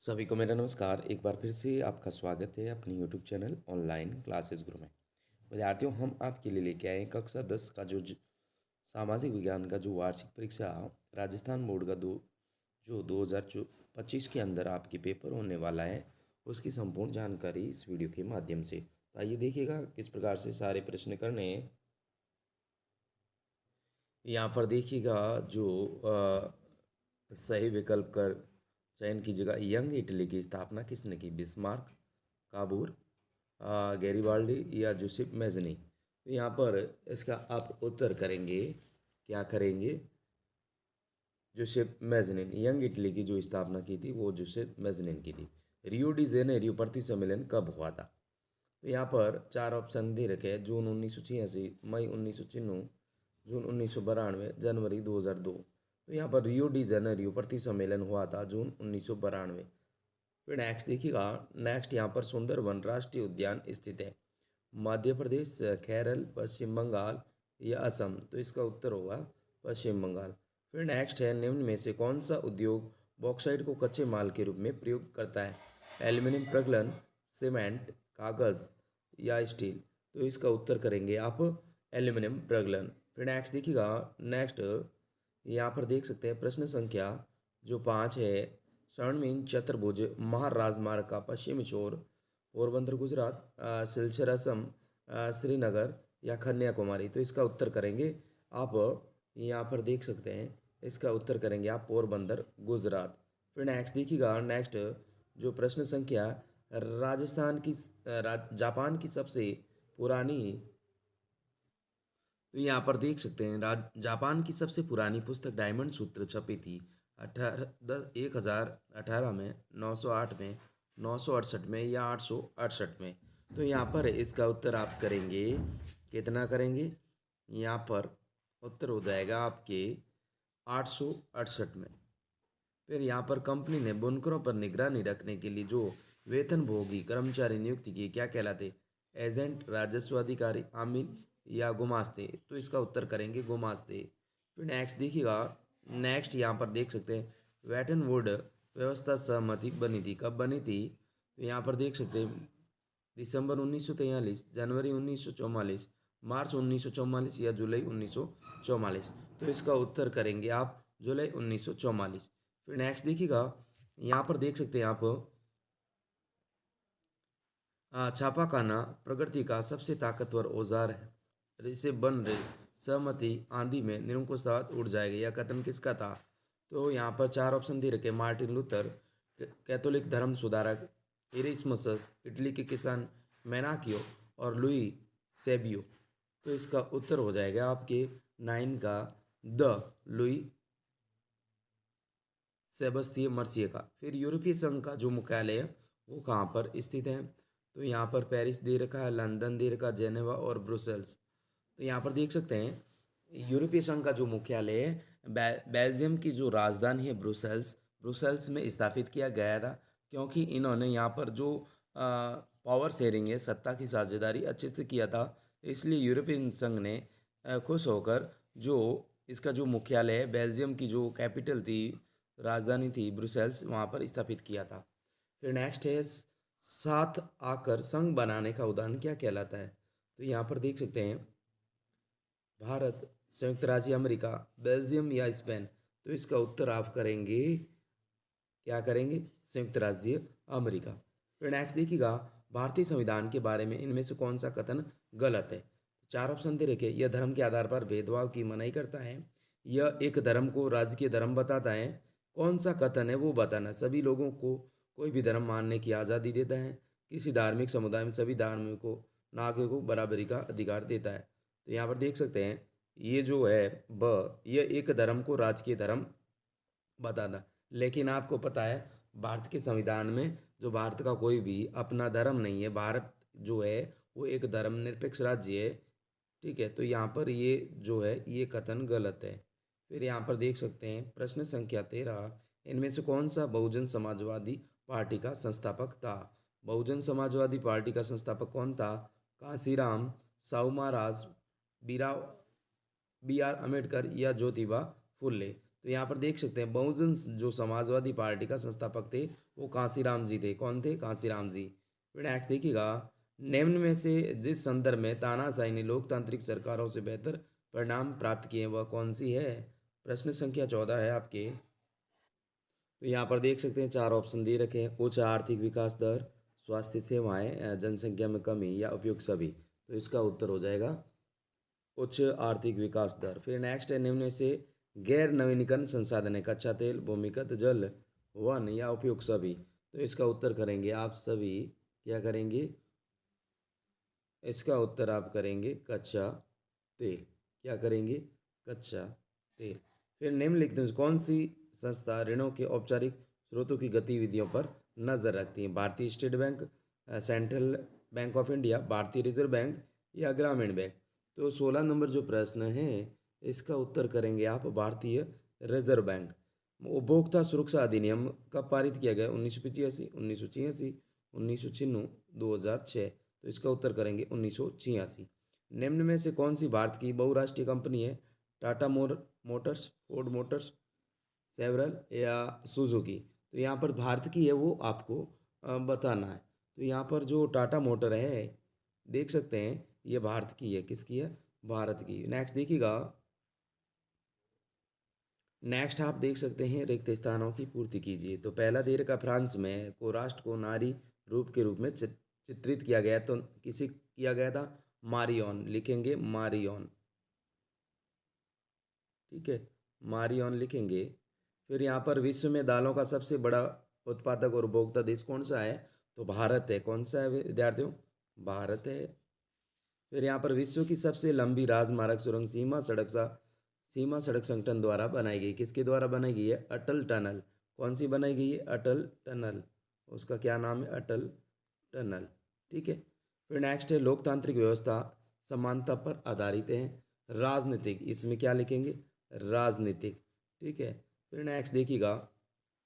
सभी को मेरा नमस्कार। एक बार फिर से आपका स्वागत है अपनी यूट्यूब चैनल ऑनलाइन क्लासेस गुरु में। विद्यार्थियों, हम आपके लिए लेके आए हैं कक्षा 10 का सामाजिक विज्ञान का जो वार्षिक परीक्षा राजस्थान बोर्ड का 2025 के अंदर आपके पेपर होने वाला है, उसकी संपूर्ण जानकारी इस वीडियो के माध्यम से। तो आइए देखिएगा किस प्रकार से सारे प्रश्न करने हैं। यहाँ पर देखिएगा जो सही विकल्प कर चयन कीजिएगा। यंग इटली की स्थापना किसने की? बिस्मार्क, काबूर, गैरीबाल्डी या जोसेफ मेज़नी। तो यहाँ पर इसका आप उत्तर करेंगे, क्या करेंगे? जोसेफ मेज़निन। यंग इटली की जो स्थापना की थी वो जोसेफ मेज़निन की थी। रियो डी जेनेरियो पृथ्वी सम्मेलन कब हुआ था? तो यहाँ पर चार ऑप्शन दे रखे हैं। जून 1986, मई 1996, जून 1992, जनवरी 2002। तो यहाँ पर रियो डी जेनेरियो पृथ्वी सम्मेलन हुआ था जून 1992। फिर नेक्स्ट देखिएगा। नेक्स्ट यहाँ पर सुंदरवन राष्ट्रीय उद्यान स्थित है। मध्य प्रदेश, केरल, पश्चिम बंगाल या असम। तो इसका उत्तर होगा पश्चिम बंगाल। फिर नेक्स्ट है, निम्न में से कौन सा उद्योग बॉक्साइट को कच्चे माल के रूप में प्रयोग करता है? एल्यूमिनियम प्रगलन, सीमेंट, कागज या स्टील। तो इसका उत्तर करेंगे आप एल्यूमिनियम प्रगलन। फिर नेक्स्ट देखिएगा। नेक्स्ट यहाँ पर देख सकते हैं प्रश्न संख्या जो 5 है। स्वर्णिम चतुर्भुज महाराजमार्ग का पश्चिमी छोर पोरबंदर गुजरात, सिलचर असम, श्रीनगर या कन्याकुमारी। तो इसका उत्तर करेंगे आप, यहाँ पर देख सकते हैं, इसका उत्तर करेंगे आप पोरबंदर गुजरात। फिर नेक्स्ट देखिएगा। नेक्स्ट जो प्रश्न संख्या राजस्थान की जापान की सबसे पुरानी। तो यहाँ पर देख सकते हैं जापान की सबसे पुरानी पुस्तक डायमंड सूत्र छपी थी 1018 में, 908 में, 968 में या 868 में। तो यहाँ पर इसका उत्तर आप करेंगे, कितना करेंगे? यहाँ पर उत्तर हो जाएगा आपके 868 में। फिर यहाँ पर कंपनी ने बुनकरों पर निगरानी रखने के लिए जो वेतनभोगी कर्मचारी नियुक्त किए क्या कहलाते? एजेंट, राजस्व अधिकारी, आमिल या गुमास्ते। तो इसका उत्तर करेंगे गुमास्ते। फिर नेक्स्ट देखिएगा। नेक्स्ट यहाँ पर देख सकते हैं वेटन वुड व्यवस्था सहमति बनी थी, कब बनी थी? तो यहाँ पर देख सकते हैं दिसंबर 1943, जनवरी 1944, मार्च 1944 या जुलाई 1944। तो इसका उत्तर करेंगे आप जुलाई 1944। फिर नेक्स्ट देखिएगा। यहाँ पर देख सकते हैं आप छापाखाना प्रकृति का सबसे ताकतवर औजार है। इसे बन रही सहमति आंधी में निरंकुश साथ उड़ जाएगा, यह कथन किसका था? तो यहाँ पर चार ऑप्शन दे रखे। मार्टिन लूथर, कैथोलिक धर्म सुधारक, इरेस्मस, इटली के किसान मेनाकियो और लुई सेबियो। तो इसका उत्तर हो जाएगा आपके 9 का द लुई सेबस्तियन मर्सिए का। फिर यूरोपीय संघ का जो मुख्यालय है वो कहाँ पर स्थित है? तो यहाँ पर पेरिस दे रखा है, लंदन दे रखा, जेनेवा और ब्रुसेल्स। तो यहाँ पर देख सकते हैं यूरोपीय संघ का जो मुख्यालय है बेल्जियम की जो राजधानी है ब्रुसेल्स, ब्रुसेल्स में स्थापित किया गया था। क्योंकि इन्होंने यहाँ पर जो पावर शेयरिंग है, सत्ता की साझेदारी अच्छे से किया था, इसलिए यूरोपियन संघ ने खुश होकर जो इसका जो मुख्यालय है बेल्जियम की जो कैपिटल थी, राजधानी थी ब्रुसेल्स, वहाँ पर स्थापित किया था। फिर नेक्स्ट है साथ आकर संघ बनाने का उदाहरण क्या कहलाता है? तो यहाँ पर देख सकते हैं भारत, संयुक्त राज्य अमेरिका, बेल्जियम या स्पेन। तो इसका उत्तर आप करेंगे, क्या करेंगे? संयुक्त राज्य अमेरिका। फिर नेक्स्ट देखिएगा। भारतीय संविधान के बारे में इनमें से कौन सा कथन गलत है? चार ऑप्शन दे रखे। यह धर्म के आधार पर भेदभाव की मनाही करता है, यह एक धर्म को राजकीय धर्म बताता है, कौन सा कथन है वो बताना, सभी लोगों को कोई भी धर्म मानने की आज़ादी देता है, किसी धार्मिक समुदाय में सभी धार्मिकों नागरिकों को बराबरी का अधिकार देता है। तो यहाँ पर देख सकते हैं ये जो है यह एक धर्म को राजकीय धर्म बताता। लेकिन आपको पता है भारत के संविधान में जो भारत का कोई भी अपना धर्म नहीं है, भारत जो है वो एक धर्मनिरपेक्ष राज्य है। ठीक है, तो यहाँ पर ये जो है ये कथन गलत है। फिर यहाँ पर देख सकते हैं प्रश्न संख्या 13, इनमें से कौन सा बहुजन समाजवादी पार्टी का संस्थापक था? बहुजन समाजवादी पार्टी का संस्थापक कौन था? कांसीराम, साहू महाराज, बी आर अम्बेडकर या ज्योतिबा फुले। तो यहाँ पर देख सकते हैं बहुजन जो समाजवादी पार्टी का संस्थापक थे वो कांसीराम जी थे। कौन थे? कांसीराम जी। फिर नेक्स्ट देखिएगा, निम्न में से जिस संदर्भ में तानाशाही ने लोकतांत्रिक सरकारों से बेहतर परिणाम प्राप्त किए वह कौन सी है? प्रश्न संख्या 14 है आपके। तो यहाँ पर देख सकते हैं चार ऑप्शन दे रखे हैं, उच्च आर्थिक विकास दर, स्वास्थ्य सेवाएं, जनसंख्या में कमी या उपयुक्त सभी। तो इसका उत्तर हो जाएगा उच्च आर्थिक विकास दर। फिर नेक्स्ट है, निम्न में से गैर नवीनीकरण संसाधन है कच्चा तेल, भूमिगत जल, वन या उपयुक्त सभी। तो इसका उत्तर करेंगे आप सभी, क्या करेंगे? इसका उत्तर आप करेंगे कच्चा तेल। क्या करेंगे? कच्चा तेल। फिर निम्नलिखित में कौन सी संस्था ऋणों के औपचारिक स्रोतों की गतिविधियों पर नजर रखती है? भारतीय state bank, central bank of India, भारतीय रिजर्व बैंक या ग्रामीण बैंक। तो 16 नंबर जो प्रश्न है इसका उत्तर करेंगे आप भारतीय रिजर्व बैंक। उपभोक्ता सुरक्षा अधिनियम कब पारित किया गया? 1985, 1986, 1996, 2006। तो इसका उत्तर करेंगे 1986। निम्न में से कौन सी भारत की बहुराष्ट्रीय कंपनी है? Tata Motors, Ford Motors, several या सुजुकी। तो यहाँ पर भारत की है वो आपको बताना है। तो यहाँ पर जो टाटा मोटर है देख सकते हैं ये भारत की है। किसकी है? भारत की। नेक्स्ट देखिएगा, नेक्स्ट आप देख सकते हैं रिक्त स्थानों की पूर्ति कीजिए। तो पहला दे रखा फ्रांस में को राष्ट्र को नारी रूप के रूप में चित्रित किया गया। तो किसे किया गया था? मारियन। लिखेंगे मारियन। ठीक है, मारियन लिखेंगे। फिर यहाँ पर विश्व में दालों का सबसे बड़ा उत्पादक और उपभोक्ता देश कौन सा है? तो भारत है। कौन सा है विद्यार्थियों? भारत है। फिर यहाँ पर विश्व की सबसे लंबी राजमार्ग सुरंग सीमा सड़क संगठन द्वारा बनाई गई। किसके द्वारा बनाई गई है? अटल टनल। कौन सी बनाई गई है? अटल टनल। उसका क्या नाम है? अटल टनल। ठीक है। फिर नेक्स्ट है, लोकतांत्रिक व्यवस्था समानता पर आधारित है। राजनीतिक, इसमें क्या लिखेंगे? राजनीतिक। ठीक है। फिर नेक्स्ट देखिएगा,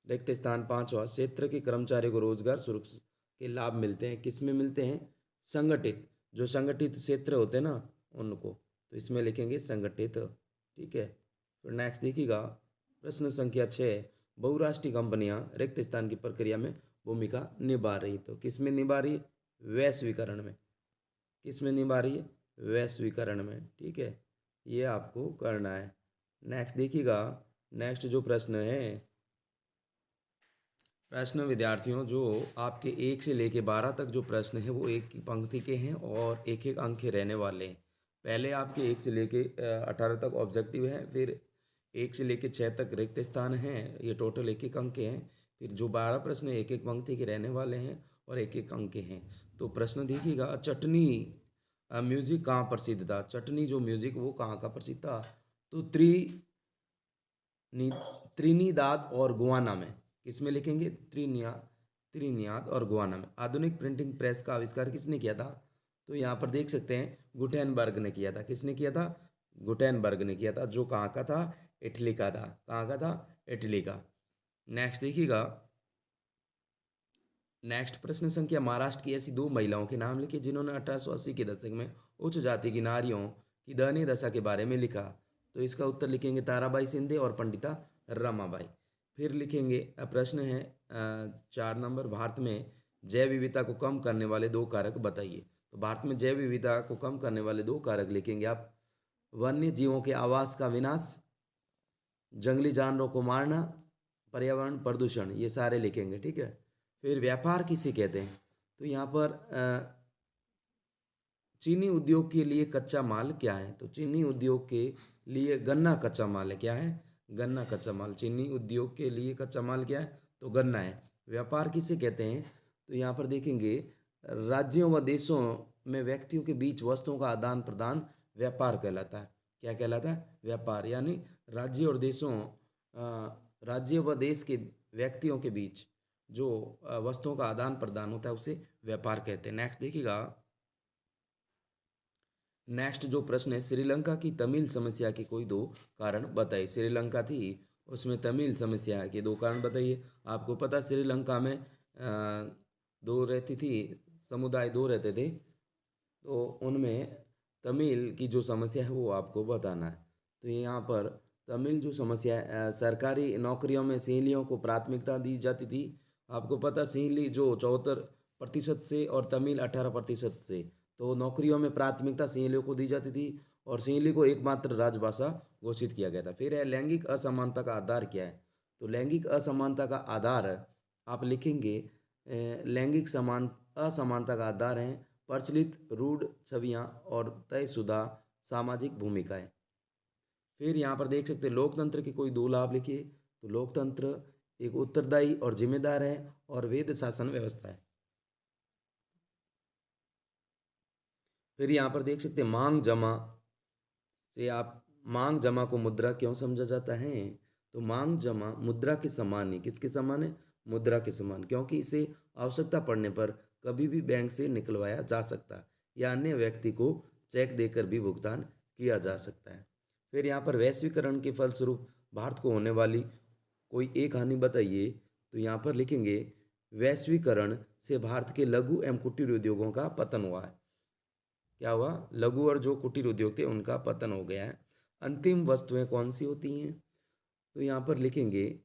रिक्त स्थान पांचवा, क्षेत्र के कर्मचारियों को रोजगार सुरक्षा के लाभ मिलते हैं। किस में मिलते हैं? संगठित, जो संगठित क्षेत्र होते हैं ना उनको। तो इसमें लिखेंगे संगठित। ठीक है। फिर नेक्स्ट देखिएगा, प्रश्न संख्या 6, बहुराष्ट्रीय कंपनियां रिक्त स्थान की प्रक्रिया में भूमिका निभा रही। तो किस में निभा रही है? वैश्वीकरण में। किस में निभा रही है? वैश्वीकरण में। ठीक है, ये आपको करना है। नेक्स्ट देखिएगा, नेक्स्ट जो प्रश्न है, प्रश्न विद्यार्थियों जो आपके 1 से लेके 12 तक जो प्रश्न है वो एक की पंक्ति के हैं और एक एक अंक के रहने वाले हैं। पहले आपके 1 से लेके 18 तक ऑब्जेक्टिव है, फिर 1 से लेके 6 तक रिक्त स्थान हैं, ये टोटल एक एक अंक के हैं। फिर जो 12 प्रश्न एक एक पंक्ति के रहने वाले हैं और एक एक अंक के हैं। तो प्रश्न देखिएगा, चटनी म्यूजिक कहाँ प्रसिद्ध था? चटनी जो म्यूजिक वो कहाँ का प्रसिद्ध था? तो नी त्रिनिदाद और गुआना में। किस में लिखेंगे? त्रिनियाद और गुआना में। आधुनिक प्रिंटिंग प्रेस का आविष्कार किसने किया था? तो यहाँ पर देख सकते हैं गुटेनबर्ग ने किया था। किसने किया था? गुटेनबर्ग ने किया था, जो कहाँ का था? इटली का था। कहाँ का था? इटली का। नेक्स्ट देखिएगा, नेक्स्ट प्रश्न संख्या, महाराष्ट्र की ऐसी 2 महिलाओं के नाम लिखिए जिन्होंने 1880 के दशक में उच्च जाति की नारियों की दयनीय दशा के बारे में लिखा। तो इसका उत्तर लिखेंगे ताराबाई शिंदे और पंडिता रमाबाई। फिर लिखेंगे, प्रश्न है 4 नंबर, भारत में जैव विविधता को कम करने वाले 2 कारक बताइए। तो भारत में जैव विविधता को कम करने वाले 2 कारक लिखेंगे आप, वन्य जीवों के आवास का विनाश, जंगली जानवरों को मारना, पर्यावरण प्रदूषण, ये सारे लिखेंगे। ठीक है। फिर व्यापार किसे कहते हैं? तो यहाँ पर चीनी उद्योग के लिए कच्चा माल क्या है? तो चीनी उद्योग के लिए गन्ना कच्चा माल है। क्या है? गन्ना कच्चा माल। चीनी उद्योग के लिए कच्चा माल क्या है? तो गन्ना है। व्यापार किसे कहते हैं? तो यहाँ पर देखेंगे, राज्यों व देशों में व्यक्तियों के बीच वस्तुओं का आदान प्रदान व्यापार कहलाता है। क्या कहलाता है? व्यापार। यानी राज्य और देशों राज्य व देश के व्यक्तियों के बीच जो वस्तुओं का आदान प्रदान होता है उसे व्यापार कहते हैं। नेक्स्ट देखिएगा, नेक्स्ट जो प्रश्न है, श्रीलंका की तमिल समस्या के कोई 2 कारण बताइए। श्रीलंका थी, उसमें तमिल समस्या के 2 कारण बताइए। आपको पता श्रीलंका में 2 रहती थी, समुदाय 2 रहते थे, तो उनमें तमिल की जो समस्या है वो आपको बताना है। तो यहाँ पर तमिल जो समस्या है, सरकारी नौकरियों में सिंहलियों को प्राथमिकता दी जाती थी। आपको पता सिंहली जो 74% से और तमिल 18% से, तो नौकरियों में प्राथमिकता सिंहलियों को दी जाती थी और सिंहली को एकमात्र राजभाषा घोषित किया गया था। फिर है लैंगिक असमानता का आधार क्या है? तो लैंगिक असमानता का आधार आप लिखेंगे, लैंगिक असमानता का आधार है प्रचलित रूढ़ छवियाँ और तयशुदा सामाजिक भूमिकाएं। फिर यहाँ पर देख सकते हैं लोकतंत्र के कोई दो लाभ लिखिए। तो लोकतंत्र एक उत्तरदायी और जिम्मेदार है और वेद शासन व्यवस्था है। फिर यहाँ पर देख सकते हैं मांग जमा से आप मांग जमा को मुद्रा क्यों समझा जाता है? तो मांग जमा मुद्रा के समान है। किसके समान है? मुद्रा के समान, क्योंकि इसे आवश्यकता पड़ने पर कभी भी बैंक से निकलवाया जा सकता है या अन्य व्यक्ति को चेक देकर भी भुगतान किया जा सकता है। फिर यहाँ पर वैश्वीकरण के फलस्वरूप भारत को होने वाली कोई एक हानि बताइए। तो यहाँ पर लिखेंगे वैश्वीकरण से भारत के लघु एवं कुटीर उद्योगों का पतन हुआ है। क्या हुआ? लघु और जो कुटीर उद्योग थे उनका पतन हो गया है। अंतिम वस्तुएं कौन सी होती हैं? तो यहाँ पर लिखेंगे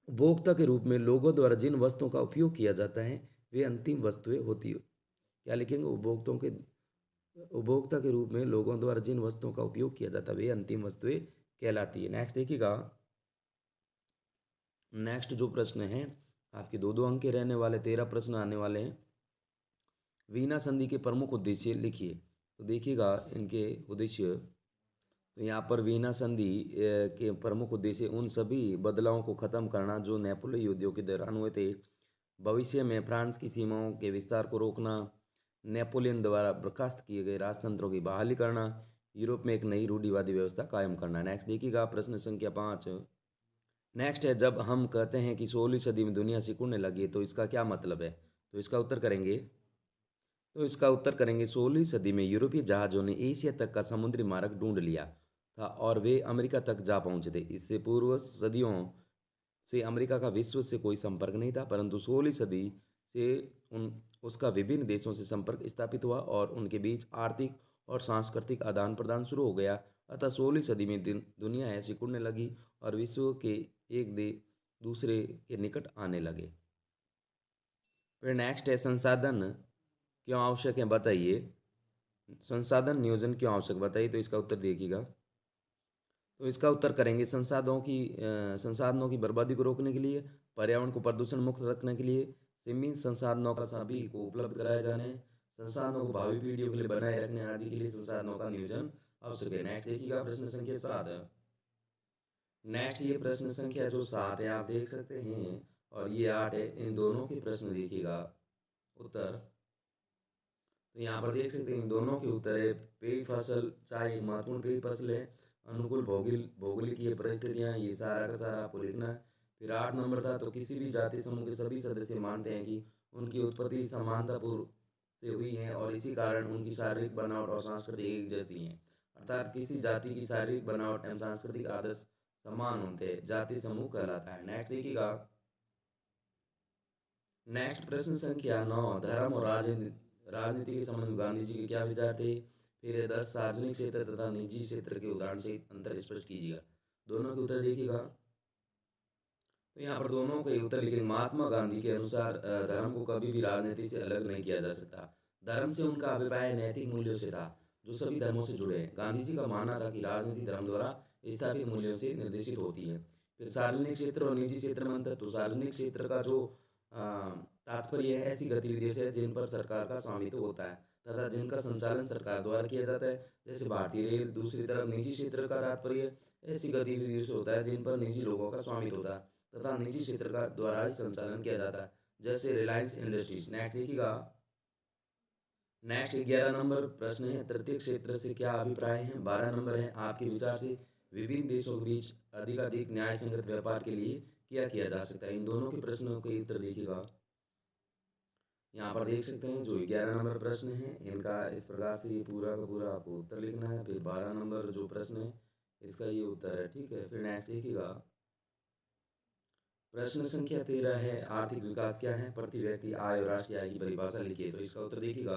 उपभोक्ता के रूप में लोगों द्वारा जिन वस्तुओं का उपयोग किया जाता है वे अंतिम वस्तुएं होती है। क्या लिखेंगे? उपभोक्ता के रूप में लोगों द्वारा जिन वस्तुओं का उपयोग किया जाता है वे अंतिम वस्तुएं कहलाती है। नेक्स्ट देखिएगा। नेक्स्ट जो प्रश्न है आपके दो दो अंक के रहने वाले 13 प्रश्न आने वाले हैं। वीना संधि के प्रमुख उद्देश्य लिखिए। तो देखिएगा इनके उद्देश्य। तो यहाँ पर वीना संधि के प्रमुख उद्देश्य उन सभी बदलावों को खत्म करना जो नेपोलियन युद्धों के दौरान हुए थे, भविष्य में फ्रांस की सीमाओं के विस्तार को रोकना, नेपोलियन द्वारा बर्खास्त किए गए राजतंत्रों की बहाली करना, यूरोप में एक नई रूढ़िवादी व्यवस्था कायम करना। नेक्स्ट देखिएगा प्रश्न संख्या 5। नेक्स्ट है जब हम कहते हैं कि 16वीं सदी में दुनिया सिकुड़ने लगी तो इसका क्या मतलब है? तो इसका उत्तर करेंगे। तो इसका उत्तर करेंगे 16वीं सदी में यूरोपीय जहाज़ों ने एशिया तक का समुद्री मार्ग ढूंढ लिया था और वे अमेरिका तक जा पहुंचे थे। इससे पूर्व सदियों से अमेरिका का विश्व से कोई संपर्क नहीं था, परंतु 16वीं सदी से उन उसका विभिन्न देशों से संपर्क स्थापित हुआ और उनके बीच आर्थिक और सांस्कृतिक आदान प्रदान शुरू हो गया। अतः 16वीं सदी में दुनिया है सिकुड़ने लगी और विश्व के एक दे दूसरे के निकट आने लगे। फिर नेक्स्ट है संसाधन क्यों आवश्यक है बताइए। संसाधन नियोजन क्यों आवश्यक बताइए। तो इसका उत्तर देखिएगा। तो इसका उत्तर करेंगे संसाधनों की बर्बादी को रोकने के लिए, पर्यावरण को प्रदूषण मुक्त रखने के लिए, सीमित संसाधनों का सभी को उपलब्ध कराया जाने, संसाधनों को भावी पीढ़ियों के लिए बनाए रखने आदि के लिए संसाधनों का नियोजन आवश्यक है। नेक्स्ट देखिएगा प्रश्न संख्या 7। नेक्स्ट ये प्रश्न संख्या जो 7 है आप देख सकते हैं और ये 8 है, इन दोनों के प्रश्न देखिएगा उत्तर। तो यहाँ पर देख सकते हैं इन दोनों के उत्तर है पेय फसल, चाय एक महत्वपूर्ण पेय फसल है, अनुकूल भौगोलिक परिस्थितियाँ, ये सारा का सारा आपको लिखना है। फिर 8 नंबर था तो किसी भी जाति समूह के सभी सदस्य मानते हैं कि उनकी उत्पत्ति समानतापूर्व से हुई है और इसी कारण उनकी शारीरिक बनावट और सांस्कृतिक एक जैसी हैं। अर्थात किसी जाति की शारीरिक बनावट एवं सांस्कृतिक आदर्श समान होते हैं, जाति समूह कहलाता है। नेक्स्ट देखिएगा। नेक्स्ट प्रश्न संख्या 9 धर्म और राजनीति के संबंध में गांधी जी के क्या विचार थे। फिर है 10 सार्वजनिक क्षेत्र तथा निजी क्षेत्र के उदाहरण से अंतर स्पष्ट कीजिएगा। दोनों के उत्तर देखिएगा। तो यहाँ पर दोनों के उत्तर लिखेंगे। महात्मा गांधी के अनुसार धर्म को कभी भी राजनीति से अलग नहीं किया जा सकता। धर्म से उनका अभिप्राय नैतिक मूल्यों से था जो सभी धर्मों से जुड़े हैं। गांधी जी का मानना था कि राजनीति धर्म द्वारा स्थापित मूल्यों से निर्देशित होती है। फिर सार्वजनिक क्षेत्र और निजी क्षेत्र में अंतर। तो सार्वजनिक क्षेत्र का जो तात्पर्य है ऐसी गतिविधियों से जिन पर सरकार का स्वामित्व होता है तथा जिनका संचालन सरकार द्वारा किया जाता है, जैसे भारतीय रेल। दूसरी तरफ निजी क्षेत्र का तात्पर्य ऐसी गतिविधियों से होता है जिन पर निजी लोगों का स्वामित्व होता है तथा निजी क्षेत्र का द्वारा ही संचालन किया जाता है, जैसे रिलायंस इंडस्ट्रीज। नेक्स्ट देखिएगा। नेक्स्ट 11 नंबर प्रश्न है तृतीय क्षेत्र से क्या अभिप्राय है। 12 नंबर है आपके विचार से विभिन्न देशों के बीच अधिकाधिक न्याय संगत व्यापार के लिए क्या किया जा सकता है। इन दोनों के प्रश्नों के उत्तर देखिएगा। यहाँ पर देख सकते हैं जो 11 नंबर प्रश्न है इनका इस प्रकार से ये पूरा का पूरा आपको उत्तर लिखना है। फिर 12 नंबर जो प्रश्न है इसका ये उत्तर है, ठीक है। फिर नेक्स्ट देखिएगा। प्रश्न संख्या 13 है आर्थिक विकास क्या है। प्रति व्यक्ति आय और राष्ट्रीय आय की परिभाषा लिखिए। तो इसका उत्तर देखिएगा।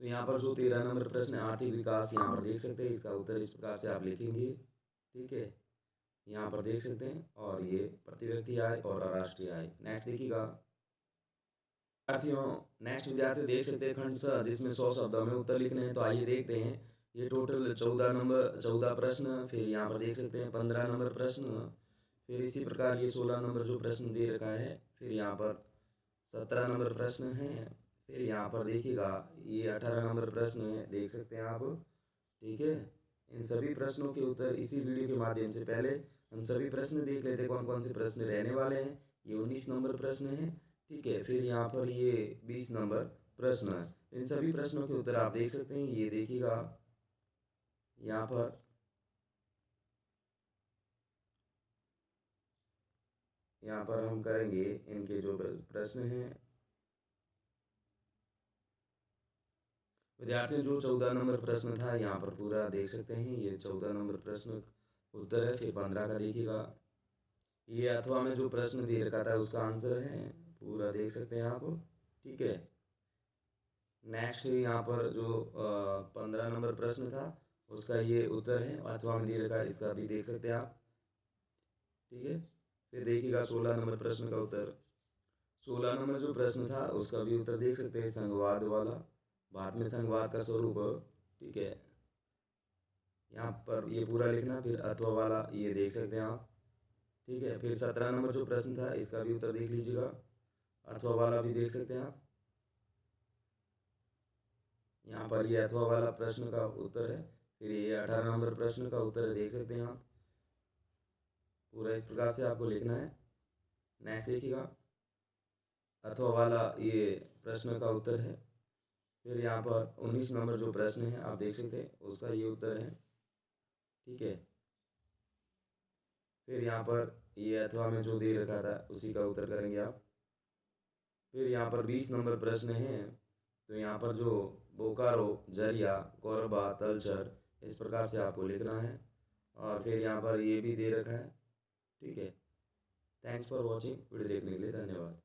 तो तो यहाँ पर जो 13 नंबर प्रश्न है आर्थिक विकास, यहाँ पर देख सकते हैं इसका उत्तर इस प्रकार से आप लिखेंगे। ठीक है, यहाँ पर देख सकते हैं, और ये प्रति व्यक्ति आय और राष्ट्रीय आय। नेक्स्ट देखिएगा विद्यार्थियों, नेक्स्ट विद्यार्थी देख सकते हैं खंड स, जिसमें 100 शब्दों में उत्तर लिखने हैं। तो आइए देखते हैं। ये टोटल 14 प्रश्न, फिर यहाँ पर देख सकते हैं 15 नंबर प्रश्न, फिर इसी प्रकार ये 16 नंबर जो प्रश्न दे रखा है, फिर यहाँ पर 17 नंबर प्रश्न है, फिर यहाँ पर देखिएगा ये 18 नंबर प्रश्न है, देख सकते हैं आप। ठीक है, इन सभी प्रश्नों के उत्तर इसी वीडियो के माध्यम से पहले हम सभी प्रश्न देख लेते हैं कौन कौन से प्रश्न रहने वाले हैं। ये 19 नंबर प्रश्न है। ठीक है, फिर यहाँ पर ये 20 नंबर प्रश्न है। इन सभी प्रश्नों के उत्तर आप देख सकते हैं। ये देखिएगा यहाँ पर हम करेंगे इनके जो प्रश्न हैं। विद्यार्थियों जो 14 नंबर प्रश्न था यहाँ पर पूरा देख सकते हैं। ये 14 नंबर प्रश्न उत्तर है। फिर 15 का देखिएगा, ये अथवा में जो प्रश्न दे रखा था उसका आंसर है, पूरा देख सकते हैं आप। ठीक है, नेक्स्ट यहाँ पर जो 15 नंबर प्रश्न था उसका ये उत्तर है, अथवा में दे रखा है, इसका भी देख सकते हैं आप। ठीक है, फिर देखिएगा 16 नंबर प्रश्न का उत्तर। 16 नंबर जो प्रश्न था उसका भी उत्तर देख सकते हैं, संघवाद वाला, भारत में संघवाद का स्वरूप। ठीक है, यहाँ पर ये पूरा लिखना, फिर अथवा वाला ये देख सकते हैं आप। ठीक है, फिर 17 नंबर जो प्रश्न था इसका भी उत्तर देख लीजिएगा, अथवा वाला भी देख सकते हैं आप। यहाँ पर ये अथवा वाला प्रश्न का उत्तर है। फिर ये 18 नंबर प्रश्न का उत्तर है, देख सकते हैं आप। पूरा इस प्रकार से आपको लिखना है। नेक्स्ट देखिएगा, अथवा वाला ये प्रश्न का उत्तर है। फिर यहाँ पर 19 नंबर जो प्रश्न है आप देख सकते हैं, उसका ये उत्तर है। ठीक है, फिर यहाँ पर ये अथवा में जो दे रखा था उसी का उत्तर करेंगे आप। फिर यहाँ पर 20 नंबर प्रश्न है। तो यहाँ पर जो बोकारो, झरिया, कोरबा, तलचर, इस प्रकार से आपको लिखना है। और फिर यहाँ पर ये भी दे रखा है। ठीक है, थैंक्स फॉर वॉचिंग। वीडियो देखने के लिए धन्यवाद।